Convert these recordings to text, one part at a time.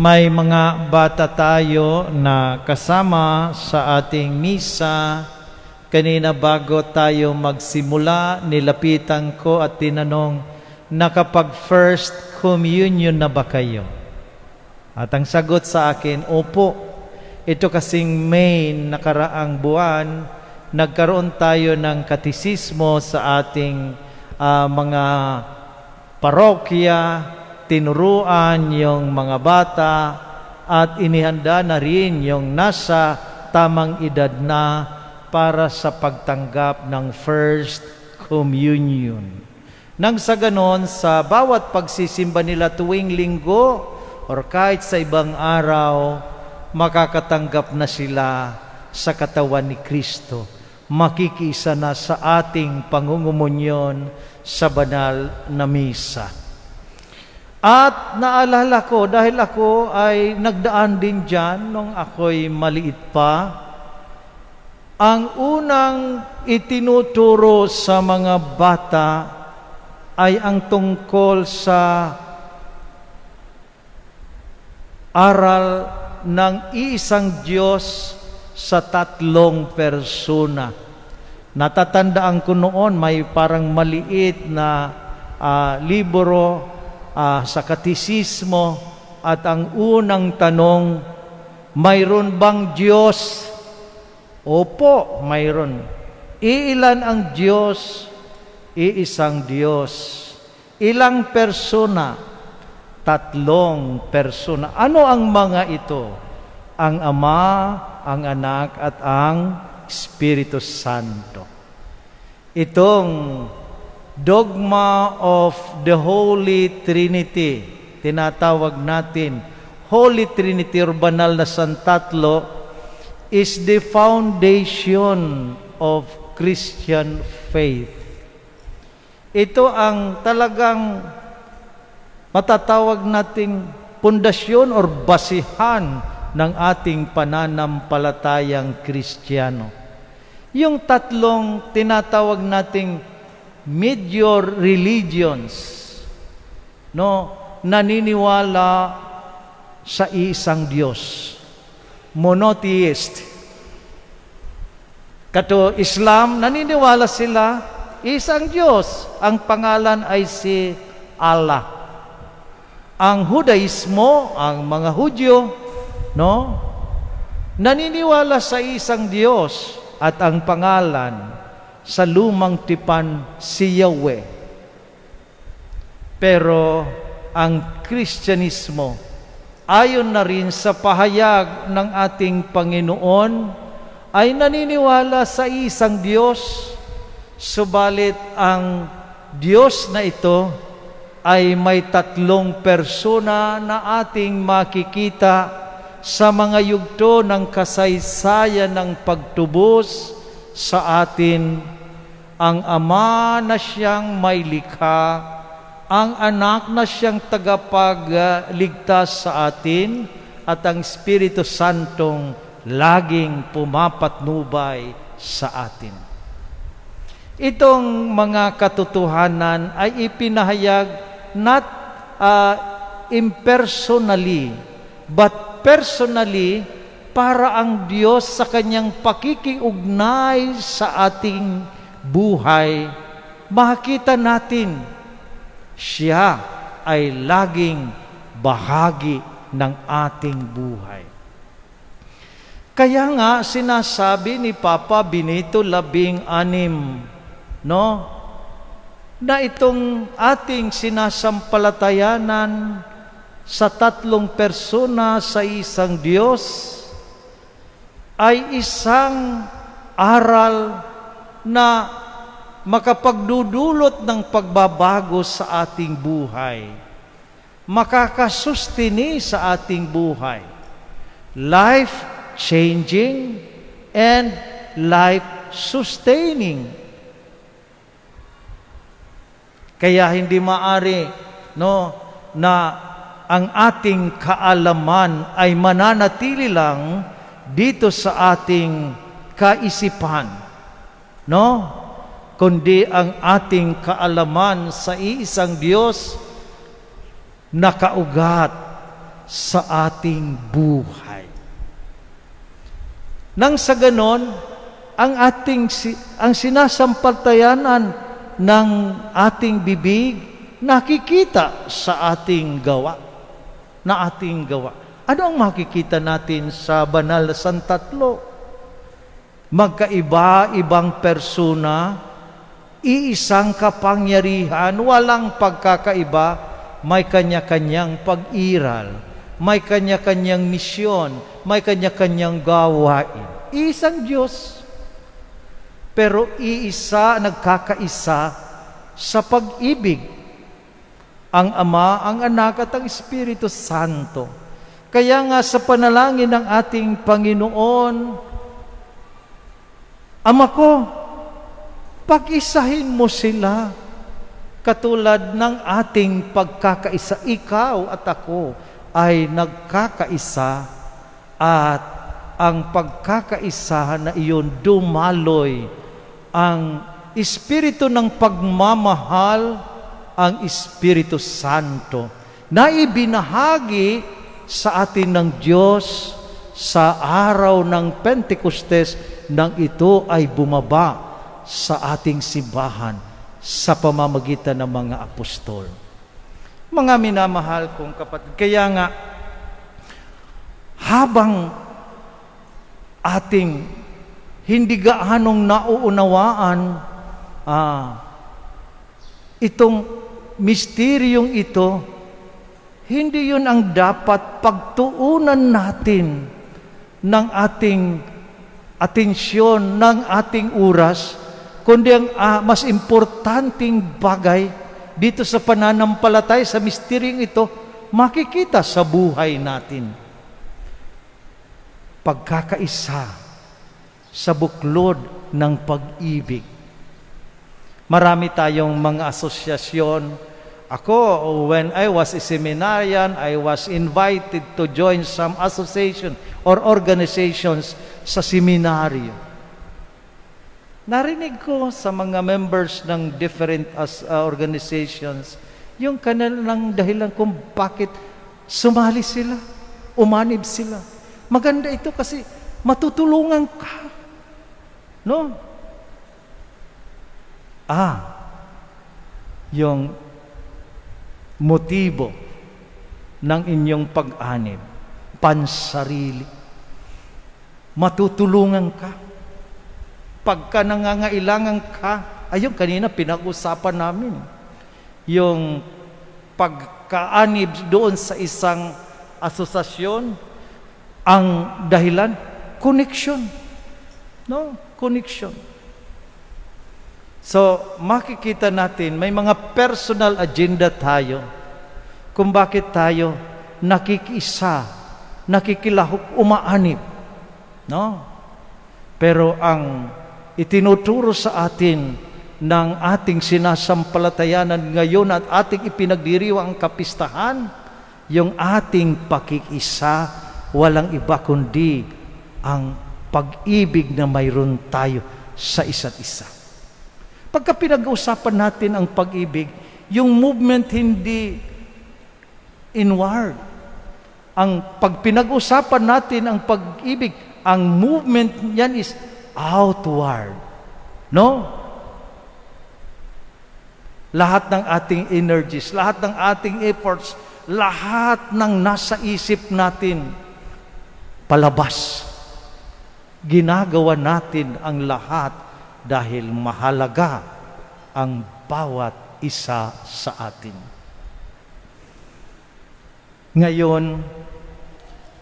May mga bata tayo na kasama sa ating misa. Kanina bago tayo magsimula, nilapitan ko at tinanong, nakapag first communion na ba kayo? At ang sagot sa akin, opo. Ito kasing May nakaraang buwan, nagkaroon tayo ng katisismo sa ating mga parokya, tinuruan yung mga bata at inihanda na rin yung nasa tamang edad na para sa pagtanggap ng First Communion. Nang sa ganon, sa bawat pagsisimba nila tuwing linggo or kahit sa ibang araw, makakatanggap na sila sa katawan ni Kristo. Makikisa na sa ating pangungumunyon sa banal na misa. At naalala ko, dahil ako ay nagdaan din dyan nung ako'y maliit pa, ang unang itinuturo sa mga bata ay ang tungkol sa aral ng iisang Diyos sa tatlong persona. Natatandaan ko noon, may parang maliit na libro sa katisismo at ang unang tanong, mayroon bang Diyos? Opo, mayroon. Iilan ang Diyos? Iisang Diyos. Ilang persona? Tatlong persona. Ano ang mga ito? Ang Ama, ang Anak, at ang Espiritu Santo. Itong dogma of the Holy Trinity, tinatawag natin Holy Trinity or banal na santatlo, is the foundation of Christian faith. Ito ang talagang matatawag nating pundasyon or basihan ng ating pananampalatayang Kristiyano. Yung tatlong tinatawag nating major religions, naniniwala sa isang Diyos, monotheist. Kato Islam, naniniwala sila isang Diyos, ang pangalan ay si Allah. Ang Judaismo, ang mga Hudyo, naniniwala sa isang Diyos at ang pangalan sa lumang tipan si Yahweh. Pero ang Kristyanismo, ayon na rin sa pahayag ng ating Panginoon, ay naniniwala sa isang Diyos, subalit ang Diyos na ito ay may tatlong persona na ating makikita sa mga yugto ng kasaysayan ng pagtubos sa atin. Ang Ama na siyang may likha, ang Anak na siyang tagapagligtas sa atin, at ang Espiritu Santong laging pumapatnubay sa atin. Itong mga katotohanan ay ipinahayag not impersonally, but personally, para ang Diyos sa kanyang pakikiugnay sa ating buhay, makita natin siya ay laging bahagi ng ating buhay. Kaya nga sinasabi ni Papa Benito 16, na itong ating sinasampalatayanan sa tatlong persona sa isang Diyos ay isang aral na makapagdudulot ng pagbabago sa ating buhay, makakasustini sa ating buhay, life-changing and life-sustaining. Kaya hindi maari na ang ating kaalaman ay mananatili lang dito sa ating kaisipan, kundi ang ating kaalaman sa iisang Diyos nakaugat sa ating buhay. Nang sa ganon, ang sinasampalatayanan ng ating bibig nakikita sa ating gawa. Ano ang makikita natin sa banal na santatlo? Magkaiba-ibang persona, iisang kapangyarihan, walang pagkakaiba, may kanya-kanyang pag-iral, may kanya-kanyang misyon, may kanya-kanyang gawain. Iisang Diyos, pero iisa, nagkakaisa sa pag-ibig. Ang Ama, ang Anak at ang Espiritu Santo. Kaya nga sa panalangin ng ating Panginoon, Ama ko, pag-isahin mo sila katulad ng ating pagkakaisa. Ikaw at ako ay nagkakaisa at ang pagkakaisa na iyon dumaloy ang Espiritu ng pagmamahal, ang Espiritu Santo na ibinahagi sa atin ng Diyos sa araw ng Pentecostes nang ito ay bumaba sa ating simbahan sa pamamagitan ng mga apostol. Mga minamahal kong kapatid, kaya nga habang ating hindi gaanong nauunawaan itong misteryong ito, hindi yun ang dapat pagtuunan natin ng ating atensyon, ng ating oras, kundi ang mas importanteng bagay dito sa pananampalataya sa misteryong ito, makikita sa buhay natin. Pagkakaisa sa buklod ng pag-ibig. Marami tayong mga asosyasyon. Ako, when I was a seminarian, I was invited to join some association or organizations sa seminaryo. Narinig ko sa mga members ng different organizations yung kanilang dahilan kung bakit sumali sila, umanib sila. Maganda ito kasi matutulungan ka. No? Yung motibo ng inyong pag-anib, pansarili. Matutulungan ka. Pagka nangangailangan ka, ayun kanina pinag-usapan namin, yung pagkaanib doon sa isang asosasyon, ang dahilan, connection. No? Connection. So, makikita natin, may mga personal agenda tayo kung bakit tayo nakikisa, nakikilahok, umaanib. No? Pero ang itinuturo sa atin ng ating sinasampalatayanan ngayon at ating ipinagdiriwang kapistahan, yung ating pakikisa, walang iba kundi ang pag-ibig na mayroon tayo sa isa't isa. Pagka pinag-uusapan natin ang pag-ibig, yung movement hindi inward. Pag pinag-uusapan natin ang pag-ibig, ang movement yan is outward. No? Lahat ng ating energies, lahat ng ating efforts, lahat ng nasa isip natin, palabas. Ginagawa natin ang lahat dahil mahalaga ang bawat isa sa atin. Ngayon,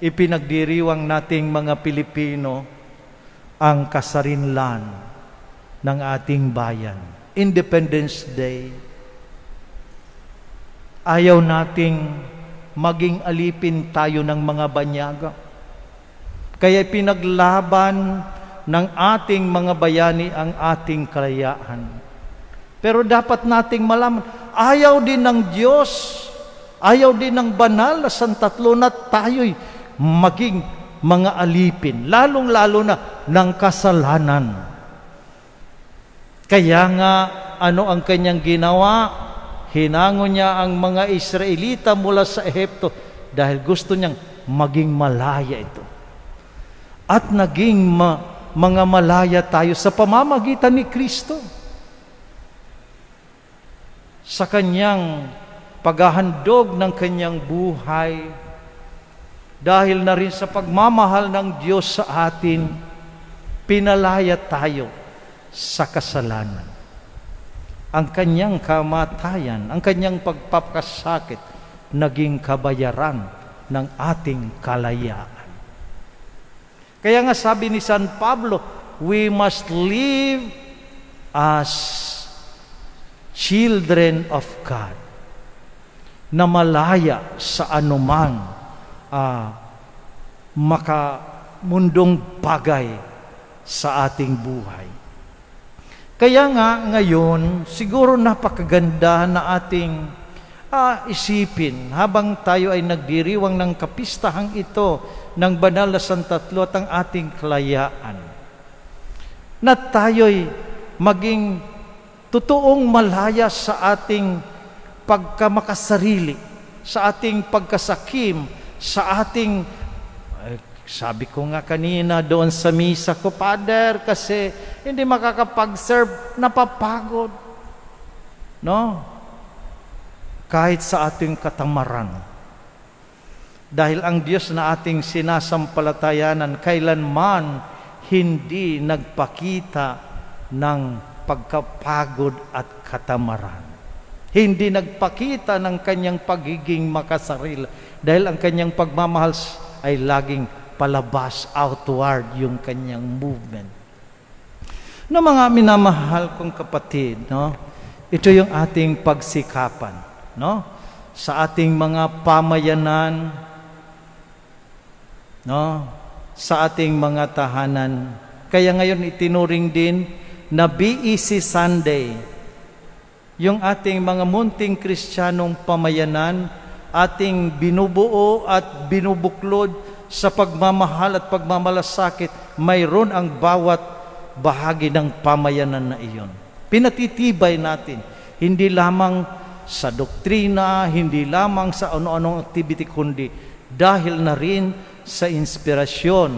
ipinagdiriwang nating mga Pilipino ang kasarinlan ng ating bayan. Independence Day. Ayaw nating maging alipin tayo ng mga banyaga. Kaya pinaglaban ng ating mga bayani ang ating kalayaan. Pero dapat nating malaman, ayaw din ng Diyos, ayaw din ng banal na santatlo na tayo'y maging mga alipin, lalong-lalo na ng kasalanan. Kaya nga, ano ang kanyang ginawa? Hinango niya ang mga Israelita mula sa Ehipto. dahil gusto niyang maging malaya ito. At naging mga malaya tayo sa pamamagitan ni Kristo. Sa kanyang paghahandog ng kanyang buhay, dahil na rin sa pagmamahal ng Diyos sa atin, pinalaya tayo sa kasalanan. Ang kanyang kamatayan, ang kanyang pagpapakasakit, naging kabayaran ng ating kalayaan. Kaya nga sabi ni San Pablo, we must live as children of God, na malaya sa anumang makamundong bagay sa ating buhay. Kaya nga ngayon, siguro napakaganda na ating isipin habang tayo ay nagdiriwang ng kapistahang ito ng Banal na Santatlo at ang ating kalayaan, na tayo'y maging totoong malaya sa ating pagkamakasarili, sa ating pagkasakim, sa ating sabi ko nga kanina doon sa misa ko, Father, kasi hindi makakapag-serve, napapagod. No? Kahit sa ating katamaran. Dahil ang Diyos na ating sinasampalatayanan, kailanman hindi nagpakita ng pagkapagod at katamaran. Hindi nagpakita ng kanyang pagiging makasarili. Dahil ang kanyang pagmamahal ay laging palabas, outward yung kanyang movement. No, mga minamahal kong kapatid, no? Ito yung ating pagsikapan, no? Sa ating mga pamayanan, no? Sa ating mga tahanan. Kaya ngayon itinuring din na BEC Sunday, yung ating mga munting Kristiyanong pamayanan, ating binubuo at binubuklod sa pagmamahal at pagmamalasakit, mayroon ang bawat bahagi ng pamayanan na iyon. Pinatitibay natin, hindi lamang sa doktrina, hindi lamang sa ano-anong activity, kundi dahil na rin sa inspirasyon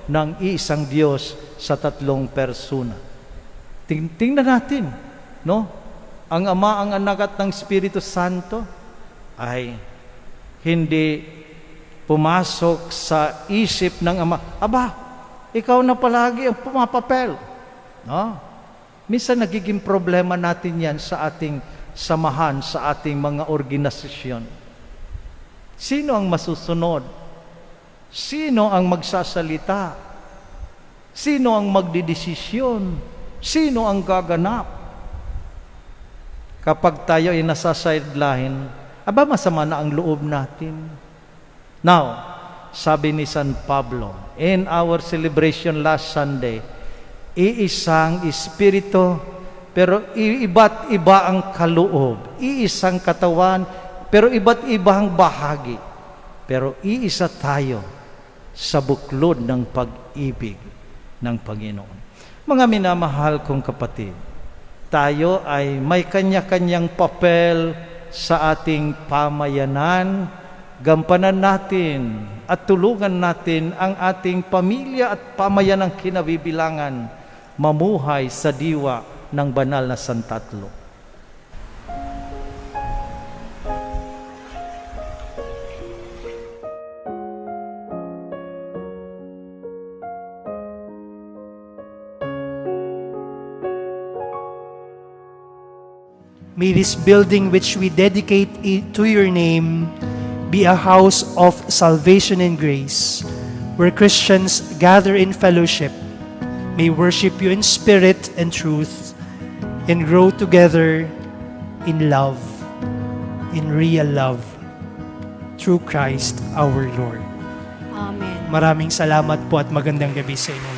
ng isang Diyos sa tatlong persona. Tingnan natin, no? Ang Ama, ang Anak at ng Espiritu Santo ay hindi pumasok sa isip ng Ama, aba, ikaw na palagi ang pumapapel. No? Minsan nagiging problema natin yan sa ating samahan, sa ating mga organisasyon. Sino ang masusunod? Sino ang magsasalita? Sino ang magdidesisyon? Sino ang gaganap? Kapag tayo ay nasa sideline, aba, masama na ang loob natin. Now, sabi ni San Pablo, in our celebration last Sunday, iisang Espiritu, pero iba't iba ang kaloob. Iisang katawan, pero iba't ibang bahagi. Pero iisa tayo sa buklod ng pag-ibig ng Panginoon. Mga minamahal kong kapatid, tayo ay may kanya-kanyang papel sa ating pamayanan. Gampanan natin at tulungan natin ang ating pamilya at pamayanang kinabibilangan mamuhay sa diwa ng Banal na Santatlo. May this building which we dedicate to your name be a house of salvation and grace, where Christians gather in fellowship, may worship you in spirit and truth, and grow together in love, in real love, through Christ our Lord. Amen. Maraming salamat po at magandang gabi sa inyo.